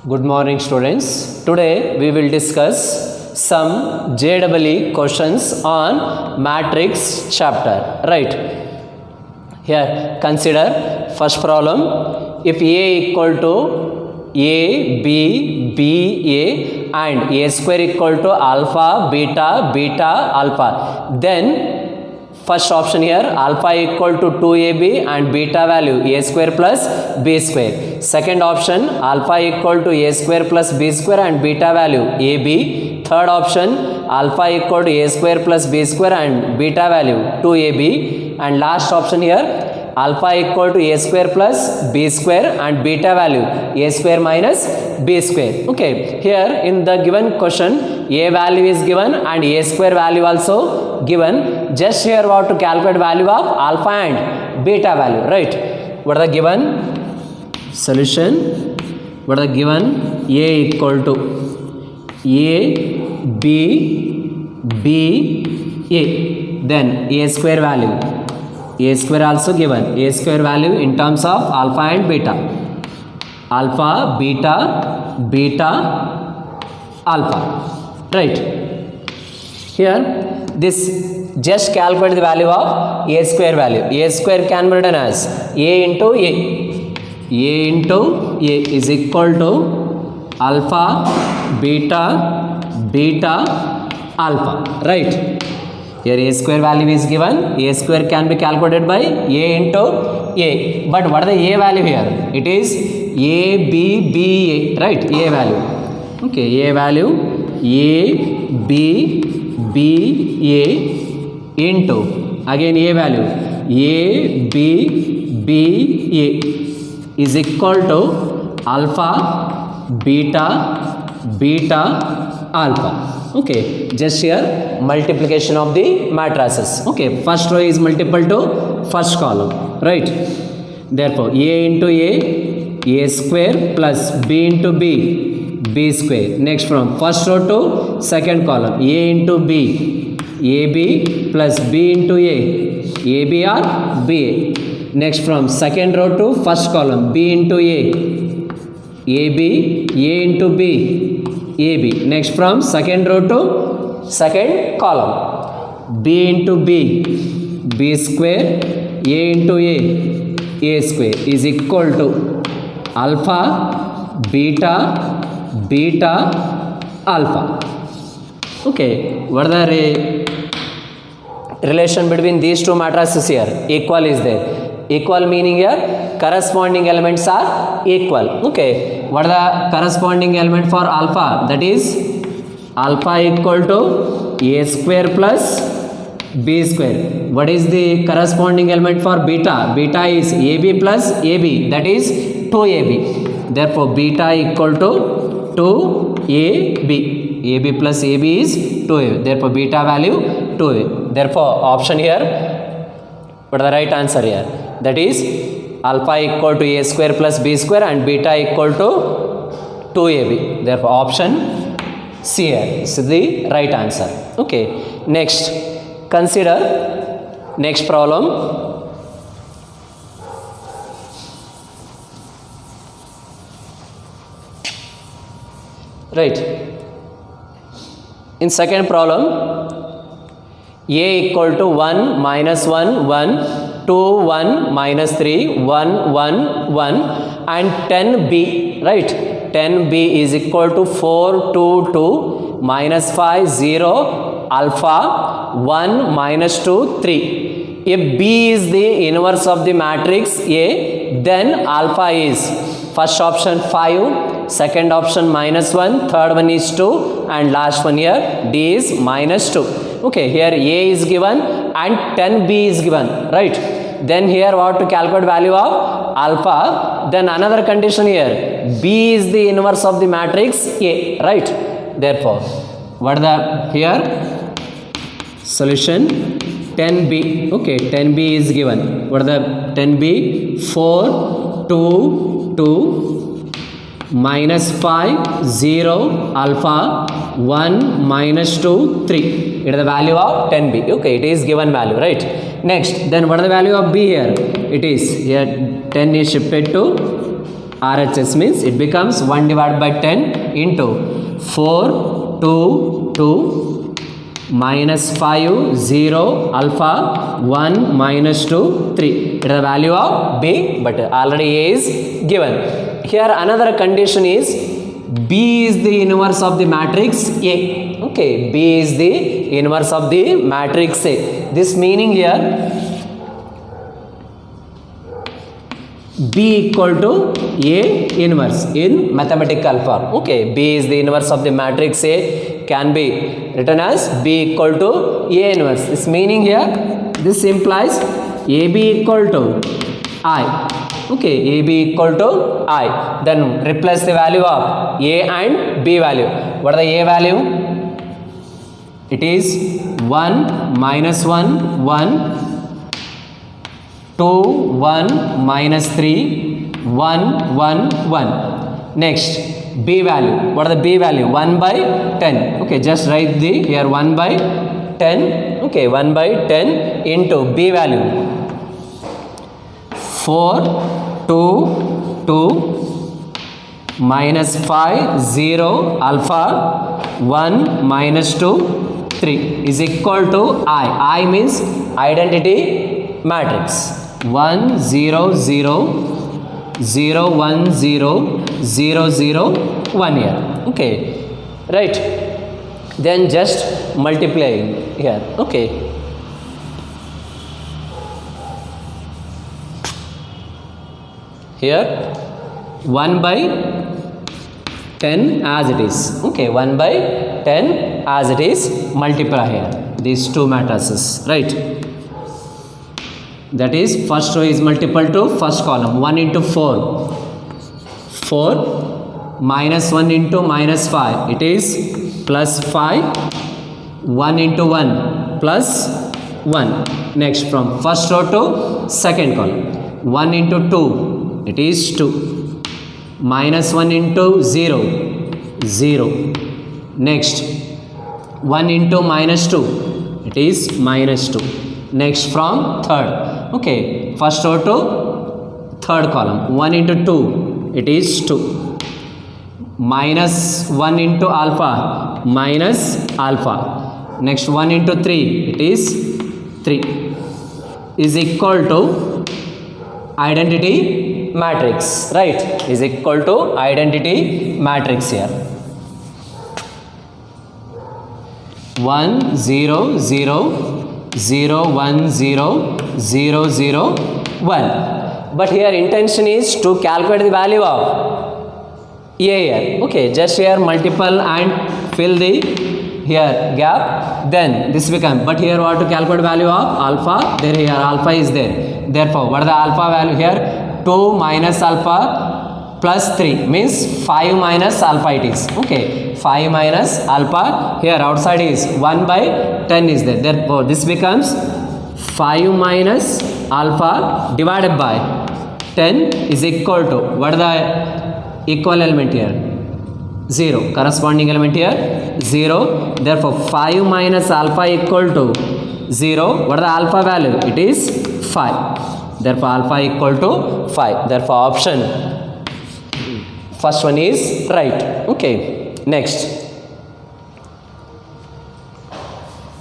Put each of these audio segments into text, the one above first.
Good morning, students. Today we will discuss some JEE questions on matrix chapter. Right. Here consider first problem. If A equal to A, B, B, A and A square equal to alpha, beta, beta, alpha, then first option here alpha equal to 2ab and beta value a square plus b square. Second option alpha equal to a square plus b square and beta value ab. Third option alpha equal to a square plus b square and beta value 2ab. And last option here alpha equal to a square plus b square and beta value a square minus b square. Okay, here in the given question a value is given and a square value also given. Just here we have to calculate value of alpha and beta value, right? What are the given solution? What are the given? A equal to a, b, b, a. Then a square value. A square also given. A square value in terms of alpha and beta. Alpha, beta, beta, alpha. Right. Here this just calculate the value of a square value. A square can be written as a into a. A into a is equal to alpha, beta, beta, alpha. Right. Here a square value is given. A square can be calculated by a into a. But what is the a value here? It is a, b, b, a. Right. A value. Okay. A value a, b, b, a into again a value a, b, b, a is equal to alpha, beta, beta, alpha. Okay, just here multiplication of the matrices. Okay, first row is multiple to first column, right? Therefore a into a square plus b into b, b square. Next from first row to second column a into b, ab plus b into a, ab or ba. Next from second row to first column b into a, ab, a into b, ab. Next from second row to second column b into b, b square, a into a square is equal to alpha, beta, beta, alpha. Okay, what are the relation between these two matrices here? Equal is there. Equal meaning here corresponding elements are equal. Okay, what are the corresponding element for alpha? That is alpha equal to a square plus b square. What is the corresponding element for beta? Beta is ab plus ab, that is 2ab. Therefore beta equal to 2ab. AB plus AB is 2A. Therefore, beta value 2A. Therefore, option here, what is the right answer here? That is alpha equal to A square plus B square and beta equal to 2AB. Therefore, option C here is the right answer. Okay. Next, consider next problem. Right. In second problem, a equal to 1, minus 1, 1, 2, 1, minus 3, 1, 1, 1 and 10b, right? 10b is equal to 4, 2, 2, minus 5, 0, alpha, 1, minus 2, 3. If b is the inverse of the matrix A, then alpha is first option 5, second option minus 1, third one is 2 and last one here D is minus 2. Okay, here A is given and 10B is given, right? Then here we have to calculate value of alpha. Then another condition here, B is the inverse of the matrix A, right? Therefore, what the here solution 10B. Okay, 10B is given. What are the 10B? 4, 2, 2, minus 5, 0, alpha, 1, minus 2, 3. It is the value of 10b. Okay, it is given value, right? Next, then what is the value of b here? It is here 10 is shifted to RHS means it becomes 1 divided by 10 into 4, 2, 2, minus 5, 0, alpha, 1, minus 2, 3. It is the value of B, but already A is given. Here another condition is B is the inverse of the matrix A. Okay, B is the inverse of the matrix A. This meaning here B equal to A inverse in mathematical form. Okay, B is the inverse of the matrix A can be written as B equal to A inverse. This meaning here, this implies AB equal to I. Okay, AB equal to I. Then replace the value of A and B value. What are the A value? It is 1, minus 1, 1, 2, 1, minus 3, 1, 1, 1. Next, B value. What are the B value? 1 by 10. Okay, just write the here 1 by 10. Okay, 1 by 10 into B value. 4, 2, 2, minus 5, 0, alpha, 1, minus 2, 3 is equal to I. I means identity matrix. 1, 0, 0, 0, 1, 0, 0, 0, 1 here. Okay, right. Then just multiplying here. Okay. Here 1 by 10 as it is. Okay, 1 by 10 as it is. Multiply here these two matrices, right? That is first row is multiple to first column. 1 into 4, 4, minus 1 into minus 5, it is plus 5, 1 into 1 plus 1. Next, from first row to second column, 1 into 2, it is 2, minus 1 into 0, 0. Next, 1 into minus 2, it is minus 2. Next, from third. Okay, first row to third column, 1 into 2, it is 2, minus 1 into alpha, minus alpha. Next, 1 into 3, it is 3 is equal to identity matrix, right? Is equal to identity matrix here. 1, 0, 0, 0, 1, 0, 0, 0, 1. But here intention is to calculate the value of A here. Okay, just here multiple and fill the here gap. Then this become. But here what to calculate value of alpha? There here alpha is there. Therefore, what is the alpha value here? 2 minus alpha plus 3 means 5 minus alpha it is. Okay, 5 minus alpha. Here outside is 1 by 10 is there. Therefore, this becomes 5 minus alpha divided by 10 is equal to, what is the equal element here? 0. Corresponding element here 0. Therefore, 5 minus alpha equal to 0. What is the alpha value? It is 5. Therefore, alpha equal to 5. Therefore, option first one is right. Okay, next.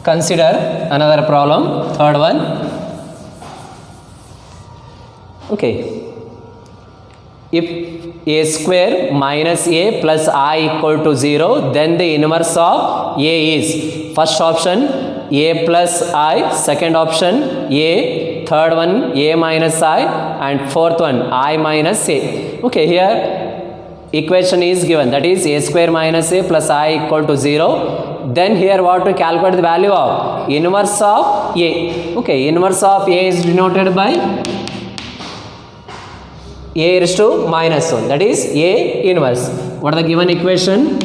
Consider another problem, third one. Okay, if a square minus a plus I equal to 0, then the inverse of a is first option a plus I, second option a, third one a minus I, and fourth one I minus a. Okay, here equation is given, that is a square minus a plus I equal to 0. Then here what to calculate the value of inverse of a. Okay, inverse of a is denoted by a raised to minus 1, that is a inverse. What is the given equation?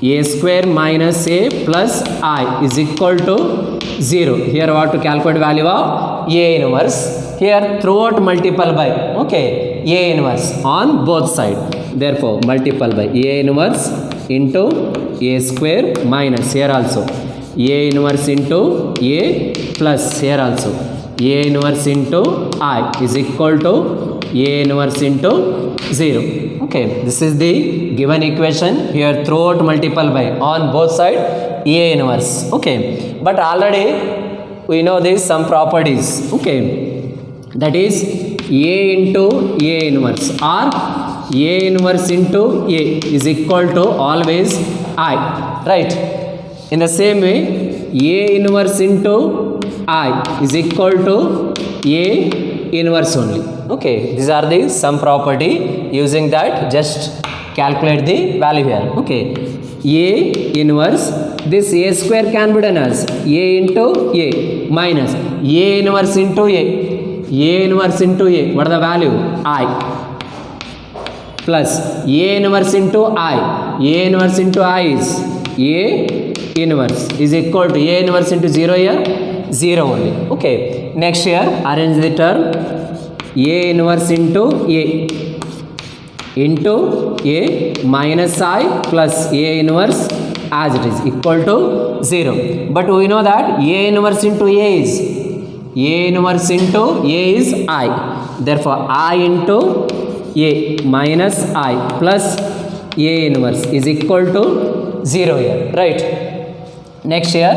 A square minus a plus I is equal to 0. Here what to calculate value of a inverse. Here throughout multiple by, okay, a inverse on both sides. Therefore, multiple by a inverse into a square minus here also a inverse into a plus here also A inverse into I is equal to A inverse into 0. Okay, this is the given equation. Here throughout multiple by on both side A inverse. Okay, but already we know this some properties. Okay, that is A into A inverse or A inverse into A is equal to always I, right? In the same way, A inverse into I is equal to A inverse only. Okay, these are the some property. Using that, just calculate the value here. Okay, A inverse, this A square can be done as A into A minus A inverse into A. A inverse into A, what is the value? I. Plus A inverse into I. A inverse into I is A inverse is equal to A inverse into 0 here, 0 only. Okay, next here arrange the term A inverse into A minus I plus A inverse as it is equal to 0. But we know that A inverse into A is I. Therefore I into A minus I plus A inverse is equal to 0 here, right? Next here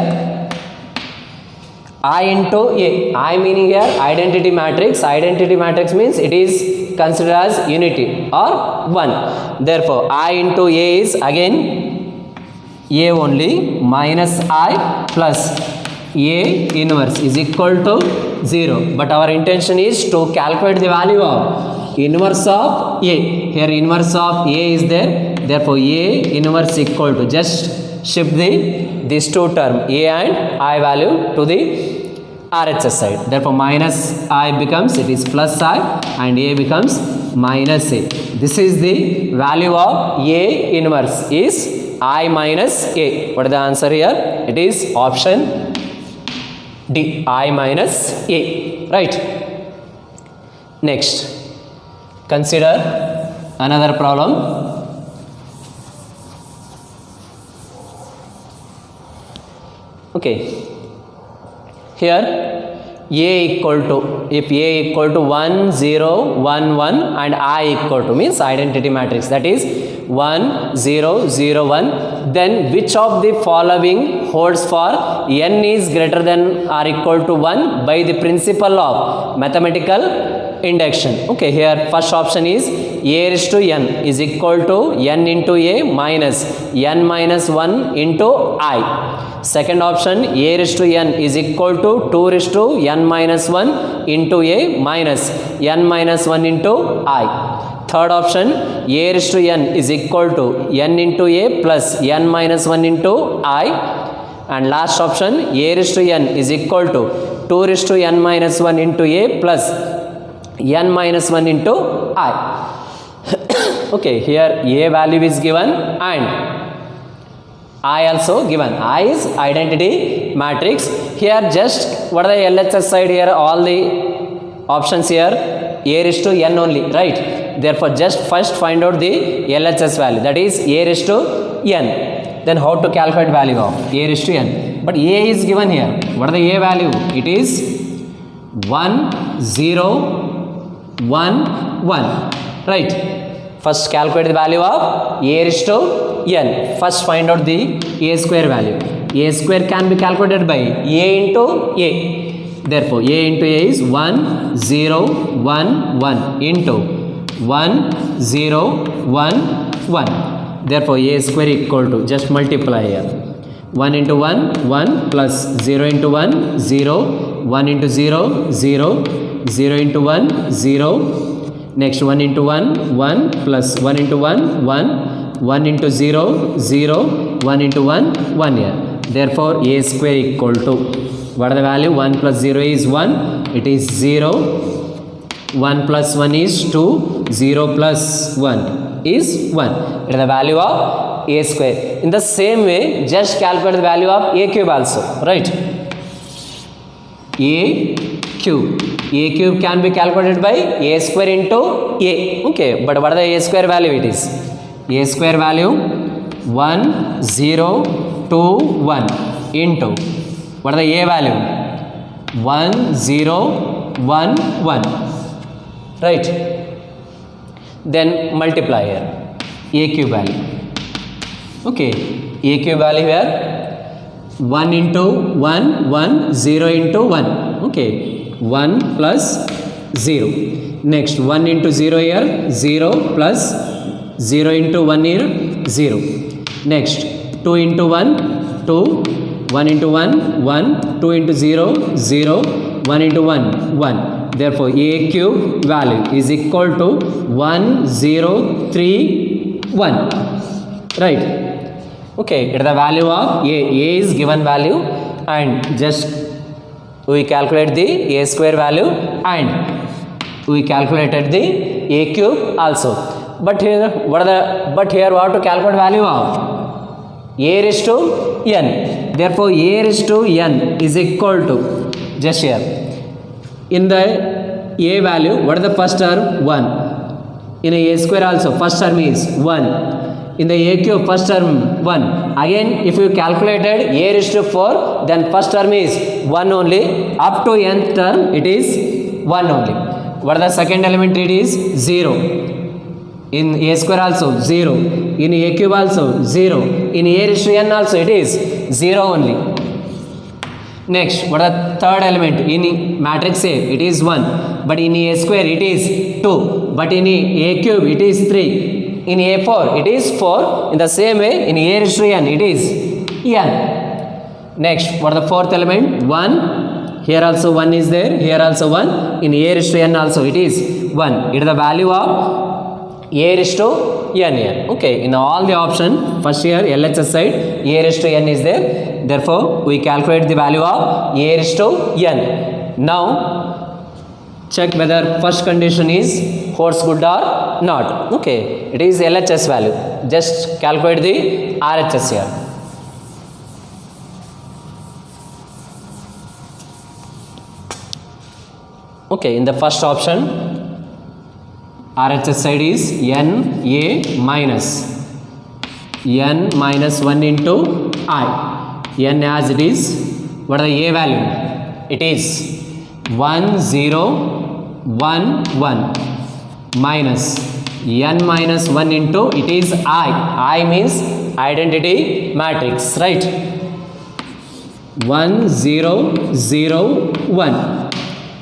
I into A. I meaning here identity matrix. Identity matrix means it is considered as unity or 1. Therefore I into A is again A only minus I plus A inverse is equal to 0. But our intention is to calculate the value of inverse of A. Here inverse of A is there. Therefore A inverse equal to, just shift these two term A and I value to the RHS side. Therefore minus I becomes, it is plus I and A becomes minus A. This is the value of A inverse is I minus A. What is the answer here? It is option D, I minus A, right? Next, consider another problem. Okay, here A equal to, if A equal to 1 0 1 1 and I equal to means identity matrix, that is 1 0 0 1, then which of the following holds for n is greater than or equal to 1 by the principle of mathematical induction? Okay, here first option is A raised to n is equal to n into A minus n minus 1 into I. Second option, A raised to n is equal to 2 raised to n minus 1 into A minus n minus 1 into I. Third option, A raised to n is equal to n into A plus n minus 1 into I. And last option, A raised to n is equal to 2 raised to n minus 1 into A plus n minus 1 into I. Okay, here A value is given and I also given. I is identity matrix. Here just what are the LHS side here? All the options here A raised to n only, right? Therefore just first find out the LHS value, that is A raised to n. Then how to calculate value of A raised to n? But A is given here. What are the A value? It is 1 0 1 1, right? First calculate the value of A raised to n. First find out the A square value. A square can be calculated by A into A. Therefore A into A is 1 0 1 1 into 1 0 1 1. Therefore A square equal to, just multiply here, 1 into 1 1 plus 0 into 1 0, 1 into 0 0, 0 into 1 0. Next 1 into 1 1 plus 1 into 1 1, 1 into 0 0, 1 into 1 1 here. Therefore A square equal to, what are the value? 1 plus 0 is 1, it is 0, 1 plus 1 is 2, 0 plus 1 is 1. It is the value of A square. In the same way, just calculate the value of A cube also, right? A cube. A cube can be calculated by A square into A. Okay, but what are the A square value? It is A square value 1 0 2 1 into, what are the A value? 1 0 1 1, right? Then multiply here a cube value. Okay, a cube value here 1 into 1 1, 0 into 1. Okay, 1 plus 0. Next 1 into 0 here, 0 plus 0 into 1 here, 0. Next 2 into 1 2, 1 into 1 1, 2 into 0 0, 1 into 1 1. Therefore a cube value is equal to 1031, right? Okay, it is the value of a is given value, and just we calculate the a square value and we calculated the a cube also. But here what to calculate value of a raised to n. Therefore a raised to n is equal to, just here in the a value, what is the first term? 1. In a square also first term is 1. In the a cube first term 1. Again if you calculated a raised to 4, then first term is 1 only, up to nth term it is 1 only. What is the second element? It is 0. In a square also 0. In a cube also 0. In a raised to n also it is 0 only. Next, what is the third element? In matrix A it is 1, but in a square it is 2, but in a cube it is 3, in a4 it is 4. In the same way in a raised to n it is n. Next, what is the fourth element? 1. Here also 1 is there, here also 1. In a raised to n also it is 1. It is the value of a raised to n here. Okay, in all the option, first here LHS side a raised to n is there. Therefore we calculate the value of a raised to n. Now check whether first condition is holds good or not. Okay, it is LHS value. Just calculate the RHS here. Okay, in the first option RHS side is n a minus 1 into I. N as it is. What is the a value? It is 1 0 1 1 minus n minus 1 into it is I. I means identity matrix, right? 1 0 0 1.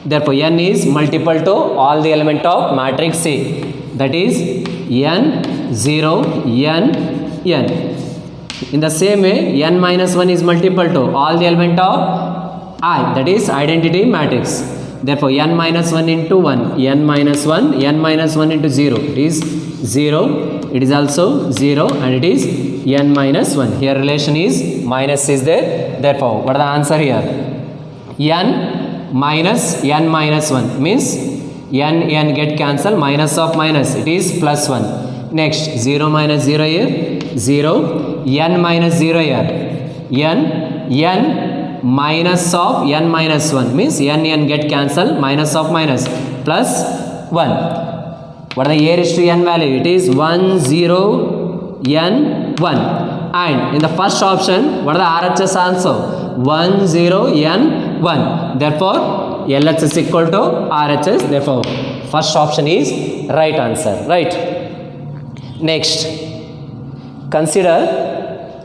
Therefore n is multiple to all the element of matrix A, that is n 0 n n. In the same way n minus 1 is multiple to all the element of I, that is identity matrix. Therefore n minus 1 into 1, n minus 1, n minus 1 into 0, it is 0, it is also 0, and it is n minus 1. Here relation is minus is there. Therefore what is the answer here? N minus n minus 1 means n get cancelled, minus of minus it is plus 1. Next 0 minus 0 here, 0, n minus 0 here, n minus of n minus 1 means n get cancelled, minus of minus plus 1. What is the a raised to n value? It is 1 0 n 1. And in the first option what is the RHS also? 1 0 n 1. Therefore LHS is equal to RHS. Therefore first option is right answer, right? Next, consider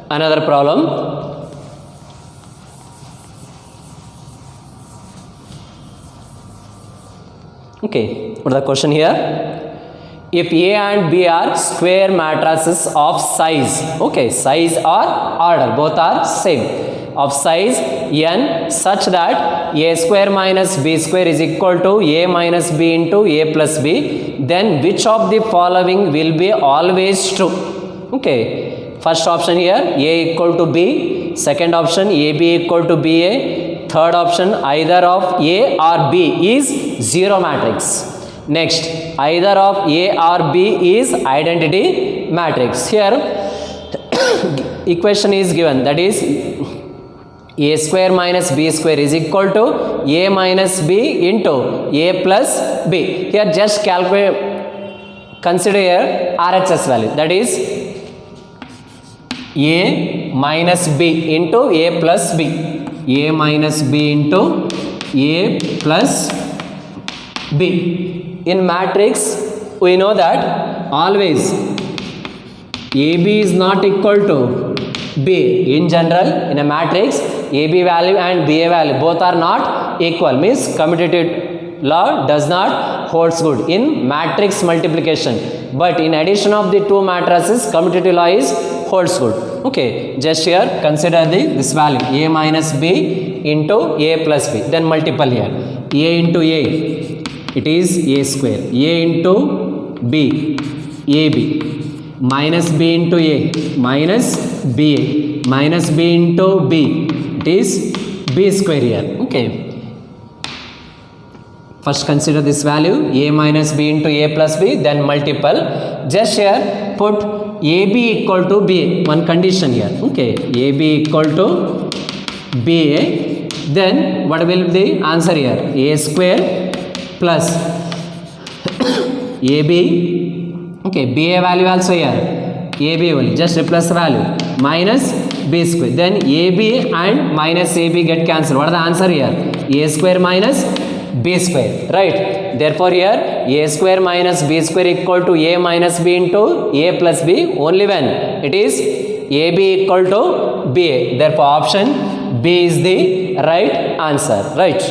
another problem. Okay, what is the question here? If A and B are square matrices of size, okay, size or order both are same, of size n such that a square minus b square is equal to a minus b into a plus b, then which of the following will be always true? Okay, first option here a equal to b, second option ab equal to ba, third option either of a or b is zero matrix. Next, either of a or b is identity matrix. Here equation is given, that is a square minus b square is equal to a minus b into a plus b. Here just calculate, consider here RHS value, that is a minus b into a plus b, a minus b into A plus B. In matrix, we know that always AB is not equal to B. In general, in a matrix, AB value and BA value both are not equal. Means commutative law does not holds good in matrix multiplication. But in addition of the two matrices, commutative law is holds good. Okay, just here consider this value A minus B into A plus B. Then multiple here. A into A, it is A square. A into B, AB. Minus B into A, minus BA. Minus B into B, it is B square here. Okay. First consider this value A minus B into A plus B, then multiple. Just here put AB equal to BA. One condition here. Okay. AB equal to BA. Then what will be the answer here? A square plus AB. Okay, BA value also here. AB only. Just replace the value. Minus B square. Then AB and minus AB get cancelled. What is the answer here? A square minus B square. Right. Therefore here A square minus B square equal to A minus B into A plus B only when it is AB equal to BA. Therefore option B is the right answer. Right.